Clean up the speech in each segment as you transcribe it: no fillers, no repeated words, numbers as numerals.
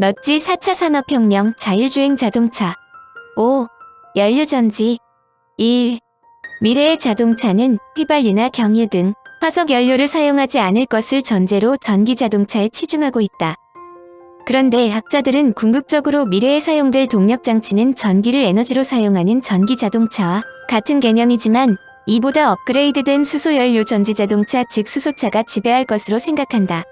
넛지 4차 산업혁명 자율주행 자동차. 5. 연료전지. 1. 미래의 자동차는 휘발유나 경유 등 화석 연료를 사용하지 않을 것을 전제로 전기 자동차에 치중하고 있다. 그런데 학자들은 궁극적으로 미래에 사용될 동력 장치는 전기를 에너지로 사용하는 전기 자동차와 같은 개념이지만 이보다 업그레이드된 수소연료 전지 자동차 즉 수소차가 지배할 것으로 생각한다.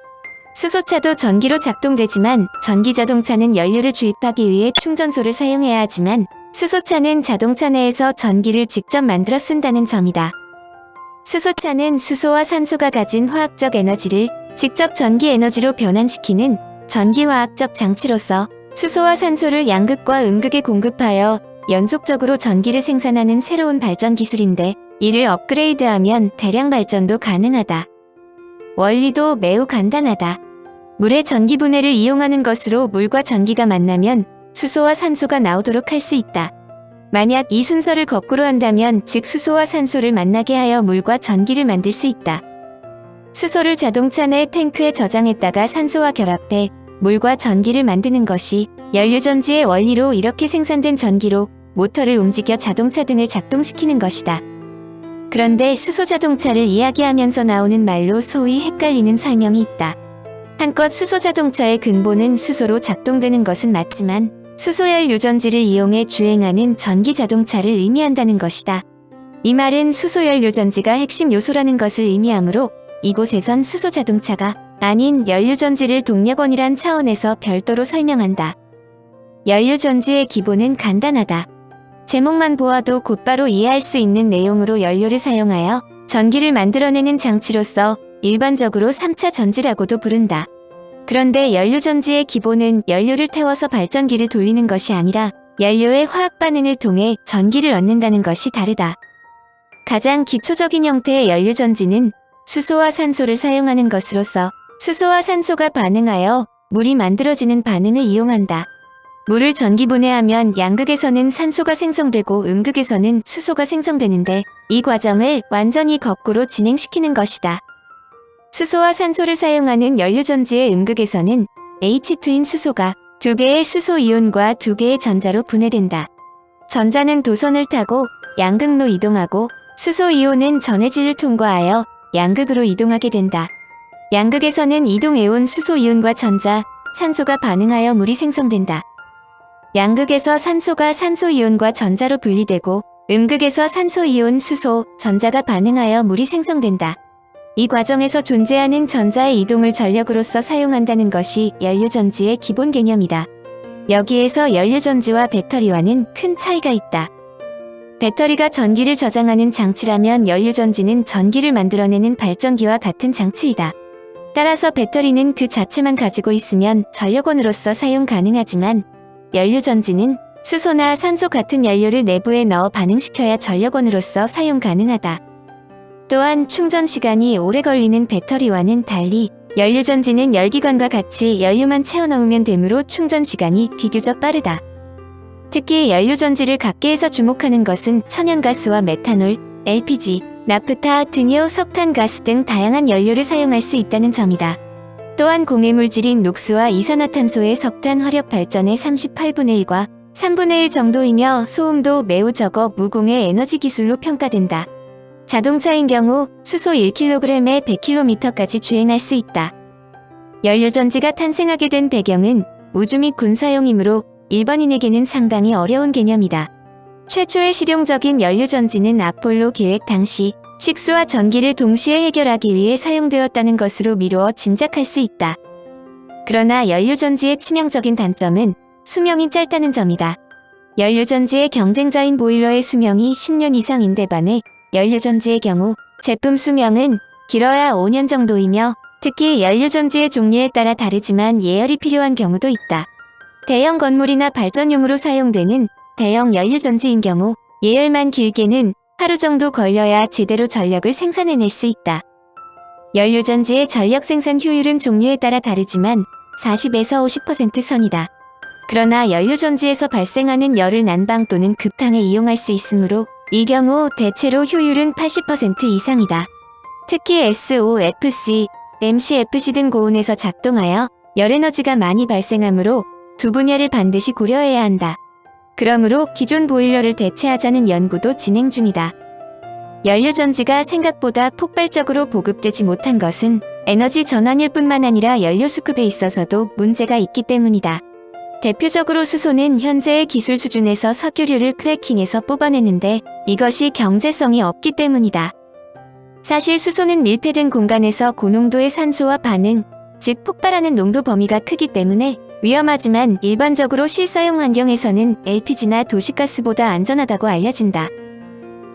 수소차도 전기로 작동되지만 전기 자동차는 연료를 주입하기 위해 충전소를 사용해야 하지만 수소차는 자동차 내에서 전기를 직접 만들어 쓴다는 점이다. 수소차는 수소와 산소가 가진 화학적 에너지를 직접 전기 에너지로 변환시키는 전기화학적 장치로서 수소와 산소를 양극과 음극에 공급하여 연속적으로 전기를 생산하는 새로운 발전 기술인데 이를 업그레이드하면 대량 발전도 가능하다. 원리도 매우 간단하다. 물의 전기 분해를 이용하는 것으로 물과 전기가 만나면 수소와 산소가 나오도록 할 수 있다. 만약 이 순서를 거꾸로 한다면 즉 수소와 산소를 만나게 하여 물과 전기를 만들 수 있다. 수소를 자동차 내 탱크에 저장했다가 산소와 결합해 물과 전기를 만드는 것이 연료전지의 원리로 이렇게 생산된 전기로 모터를 움직여 자동차 등을 작동시키는 것이다. 그런데 수소 자동차를 이야기하면서 나오는 말로 소위 헷갈리는 설명이 있다. 한껏 수소 자동차의 근본은 수소로 작동되는 것은 맞지만 수소열 유전지를 이용해 주행하는 전기 자동차를 의미한다는 것이다. 이 말은 수소열 유전지가 핵심 요소라는 것을 의미하므로 이곳에선 수소 자동차가 아닌 연료전지를 동력원이란 차원에서 별도로 설명한다. 연료전지의 기본은 간단하다. 제목만 보아도 곧바로 이해할 수 있는 내용으로 연료를 사용하여 전기를 만들어내는 장치로서 일반적으로 3차 전지라고도 부른다. 그런데 연료전지의 기본은 연료를 태워서 발전기를 돌리는 것이 아니라 연료의 화학 반응을 통해 전기를 얻는다는 것이 다르다. 가장 기초적인 형태의 연료전지는 수소와 산소를 사용하는 것으로서 수소와 산소가 반응하여 물이 만들어지는 반응을 이용한다. 물을 전기 분해하면 양극에서는 산소가 생성되고 음극에서는 수소가 생성되는데 이 과정을 완전히 거꾸로 진행시키는 것이다. 수소와 산소를 사용하는 연료전지의 음극에서는 H2인 수소가 2개의 수소 이온과 2개의 전자로 분해된다. 전자는 도선을 타고 양극로 이동하고 수소 이온은 전해질을 통과하여 양극으로 이동하게 된다. 양극에서는 이동해온 수소 이온과 전자, 산소가 반응하여 물이 생성된다. 양극에서 산소가 산소 이온과 전자로 분리되고 음극에서 산소 이온, 수소, 전자가 반응하여 물이 생성된다. 이 과정에서 존재하는 전자의 이동을 전력으로서 사용한다는 것이 연료전지의 기본 개념이다. 여기에서 연료전지와 배터리와는 큰 차이가 있다. 배터리가 전기를 저장하는 장치라면 연료전지는 전기를 만들어내는 발전기와 같은 장치이다. 따라서 배터리는 그 자체만 가지고 있으면 전력원으로서 사용 가능하지만 연료전지는 수소나 산소 같은 연료를 내부에 넣어 반응시켜야 전력원으로서 사용 가능하다. 또한 충전 시간이 오래 걸리는 배터리와는 달리 연료전지는 열기관과 같이 연료만 채워 넣으면 되므로 충전 시간이 비교적 빠르다. 특히 연료전지를 각계에서 주목하는 것은 천연가스와 메탄올, LPG, 나프타, 등유, 석탄가스 등 다양한 연료를 사용할 수 있다는 점이다. 또한 공해물질인 녹스와 이산화탄소의 석탄 화력 발전의 38분의 1과 3분의 1 정도이며 소음도 매우 적어 무공해 에너지 기술로 평가된다. 자동차인 경우 수소 1kg에 100km까지 주행할 수 있다. 연료전지가 탄생하게 된 배경은 우주 및 군사용이므로 일반인에게는 상당히 어려운 개념이다. 최초의 실용적인 연료전지는 아폴로 계획 당시 식수와 전기를 동시에 해결하기 위해 사용되었다는 것으로 미루어 짐작할 수 있다. 그러나 연료전지의 치명적인 단점은 수명이 짧다는 점이다. 연료전지의 경쟁자인 보일러의 수명이 10년 이상인데 반해 연료전지의 경우 제품 수명은 길어야 5년 정도이며 특히 연료전지의 종류에 따라 다르지만 예열이 필요한 경우도 있다. 대형 건물이나 발전용으로 사용되는 대형 연료전지인 경우 예열만 길게는 하루 정도 걸려야 제대로 전력을 생산해낼 수 있다. 연료전지의 전력 생산 효율은 종류에 따라 다르지만 40에서 50% 선이다. 그러나 연료전지에서 발생하는 열을 난방 또는 급탕에 이용할 수 있으므로 이 경우 대체로 효율은 80% 이상이다. 특히 SOFC, MCFC 등 고온에서 작동하여 열에너지가 많이 발생하므로 두 분야를 반드시 고려해야 한다. 그러므로 기존 보일러를 대체하자는 연구도 진행 중이다. 연료전지가 생각보다 폭발적으로 보급되지 못한 것은 에너지 전환일 뿐만 아니라 연료 수급에 있어서도 문제가 있기 때문이다. 대표적으로 수소는 현재의 기술 수준에서 석유류를 크래킹해서 뽑아내는데 이것이 경제성이 없기 때문이다. 사실 수소는 밀폐된 공간에서 고농도의 산소와 반응, 즉 폭발하는 농도 범위가 크기 때문에 위험하지만 일반적으로 실사용 환경에서는 LPG나 도시가스보다 안전하다고 알려진다.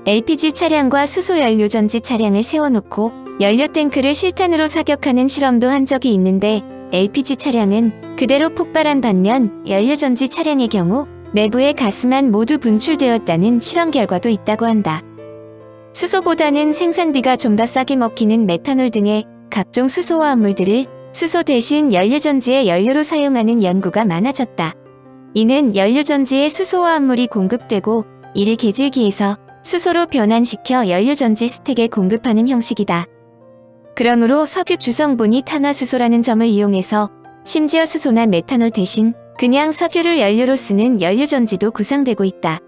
LPG 차량과 수소 연료전지 차량을 세워놓고 연료 탱크를 실탄으로 사격하는 실험도 한 적이 있는데 LPG 차량은 그대로 폭발한 반면 연료전지 차량의 경우 내부의 가스만 모두 분출되었다는 실험 결과도 있다고 한다. 수소보다는 생산비가 좀 더 싸게 먹히는 메탄올 등의 각종 수소화합물들을 수소 대신 연료전지의 연료로 사용하는 연구가 많아졌다. 이는 연료전지에 수소화합물이 공급되고 이를 계질기에서 수소로 변환시켜 연료전지 스택에 공급하는 형식이다. 그러므로 석유 주성분이 탄화수소라는 점을 이용해서 심지어 수소나 메탄올 대신 그냥 석유를 연료로 쓰는 연료전지도 구상되고 있다.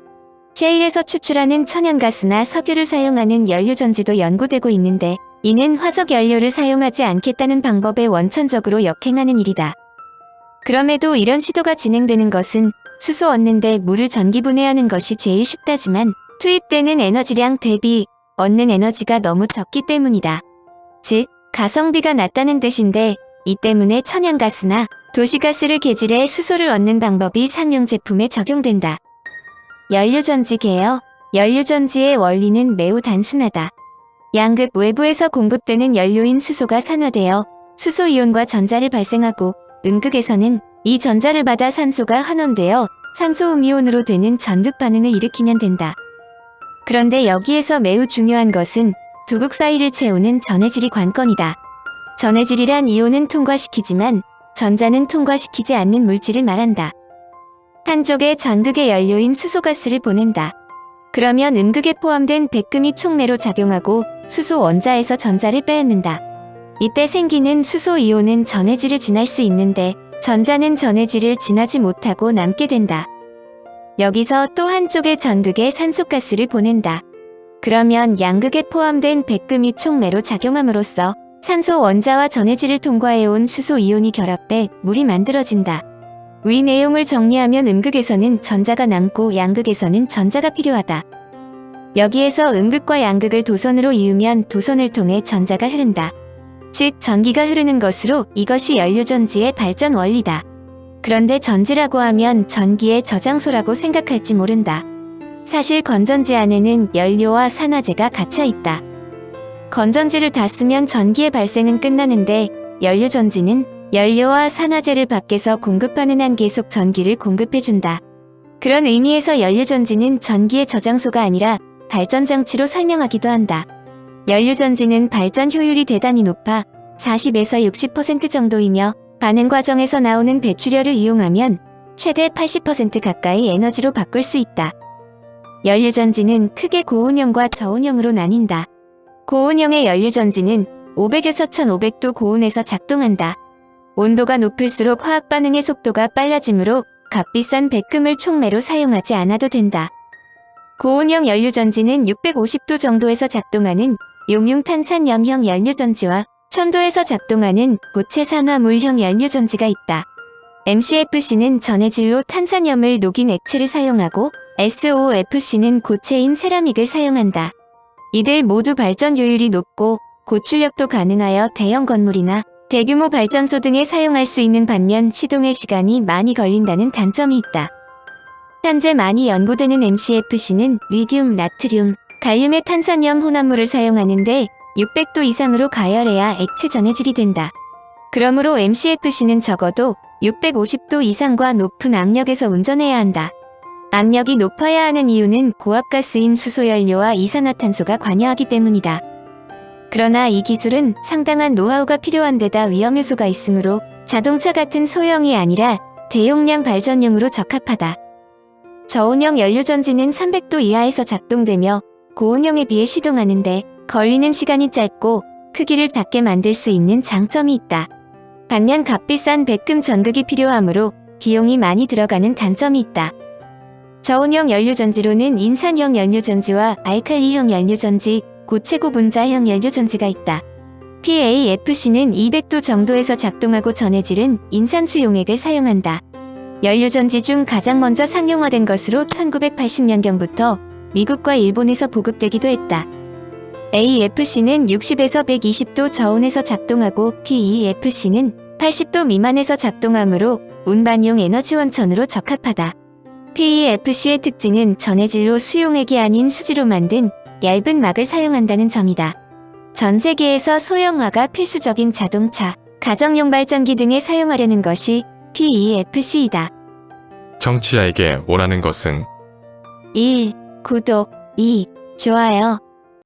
셰일에서 추출하는 천연가스나 석유를 사용하는 연료전지도 연구되고 있는데 이는 화석 연료를 사용하지 않겠다는 방법에 원천적으로 역행하는 일이다. 그럼에도 이런 시도가 진행되는 것은 수소 얻는데 물을 전기분해하는 것이 제일 쉽다지만 투입되는 에너지량 대비 얻는 에너지가 너무 적기 때문이다. 즉, 가성비가 낮다는 뜻인데 이 때문에 천연가스나 도시가스를 계질해 수소를 얻는 방법이 상용 제품에 적용된다. 연료전지 개요. 연료전지의 원리는 매우 단순하다. 양극 외부에서 공급되는 연료인 수소가 산화되어 수소이온과 전자를 발생하고 음극에서는 이 전자를 받아 산소가 환원되어 산소음이온으로 되는 전극 반응을 일으키면 된다. 그런데 여기에서 매우 중요한 것은 두 극 사이를 채우는 전해질이 관건이다. 전해질이란 이온은 통과시키지만 전자는 통과시키지 않는 물질을 말한다. 한쪽에 전극의 연료인 수소가스를 보낸다. 그러면 음극에 포함된 백금이 촉매로 작용하고 수소 원자에서 전자를 빼앗는다. 이때 생기는 수소이온은 전해질을 지날 수 있는데 전자는 전해질을 지나지 못하고 남게 된다. 여기서 또 한쪽의 전극에 산소가스를 보낸다. 그러면 양극에 포함된 백금이 촉매로 작용함으로써 산소 원자와 전해질을 통과해온 수소이온이 결합해 물이 만들어진다. 위 내용을 정리하면 음극에서는 전자가 남고 양극에서는 전자가 필요하다. 여기에서 음극과 양극을 도선으로 이으면 도선을 통해 전자가 흐른다. 즉 전기가 흐르는 것으로 이것이 연료전지의 발전 원리다. 그런데 전지라고 하면 전기의 저장소라고 생각할지 모른다. 사실 건전지 안에는 연료와 산화제가 갇혀 있다. 건전지를 다 쓰면 전기의 발생은 끝나는데 연료전지는 연료와 산화제를 밖에서 공급하는 한 계속 전기를 공급해준다. 그런 의미에서 연료전지는 전기의 저장소가 아니라 발전장치로 설명하기도 한다. 연료전지는 발전 효율이 대단히 높아 40에서 60% 정도이며 반응 과정에서 나오는 배출열을 이용하면 최대 80% 가까이 에너지로 바꿀 수 있다. 연료전지는 크게 고온형과 저온형으로 나뉜다. 고온형의 연료전지는 500에서 1500도 고온에서 작동한다. 온도가 높을수록 화학 반응의 속도가 빨라지므로 값비싼 백금을 촉매로 사용하지 않아도 된다. 고온형 연료전지는 650도 정도에서 작동하는 용융탄산염형 연료전지와 1000도에서 작동하는 고체 산화물형 연료전지가 있다. MCFC는 전해질로 탄산염을 녹인 액체를 사용하고 SOFC는 고체인 세라믹을 사용한다. 이들 모두 발전 효율이 높고 고출력도 가능하여 대형 건물이나 대규모 발전소 등에 사용할 수 있는 반면 시동의 시간이 많이 걸린다는 단점이 있다. 현재 많이 연구되는 MCFC는 리튬, 나트륨, 갈륨의 탄산염 혼합물을 사용하는데 600도 이상으로 가열해야 액체 전해질이 된다. 그러므로 MCFC는 적어도 650도 이상과 높은 압력에서 운전해야 한다. 압력이 높아야 하는 이유는 고압가스인 수소연료와 이산화탄소가 관여하기 때문이다. 그러나 이 기술은 상당한 노하우가 필요한 데다 위험 요소가 있으므로 자동차 같은 소형이 아니라 대용량 발전용으로 적합하다. 저온형 연료전지는 300도 이하에서 작동되며 고온형에 비해 시동하는데 걸리는 시간이 짧고 크기를 작게 만들 수 있는 장점이 있다. 반면 값비싼 백금 전극이 필요하므로 비용이 많이 들어가는 단점이 있다. 저온형 연료전지로는 인산형 연료전지와 알칼리형 연료전지, 고체고 분자형 연료전지가 있다. PAFC는 200도 정도에서 작동하고 전해질은 인산수용액을 사용한다. 연료전지 중 가장 먼저 상용화된 것으로 1980년경부터 미국과 일본에서 보급되기도 했다. AFC는 60에서 120도 저온에서 작동하고 PEFC는 80도 미만에서 작동하므로 운반용 에너지 원천으로 적합하다. PEFC의 특징은 전해질로 수용액이 아닌 수지로 만든 얇은 막을 사용한다는 점이다. 전 세계에서 소형화가 필수적인 자동차, 가정용 발전기 등에 사용하려는 것이 PEFC이다. 청취자에게 원하는 것은 1. 구독 2. 좋아요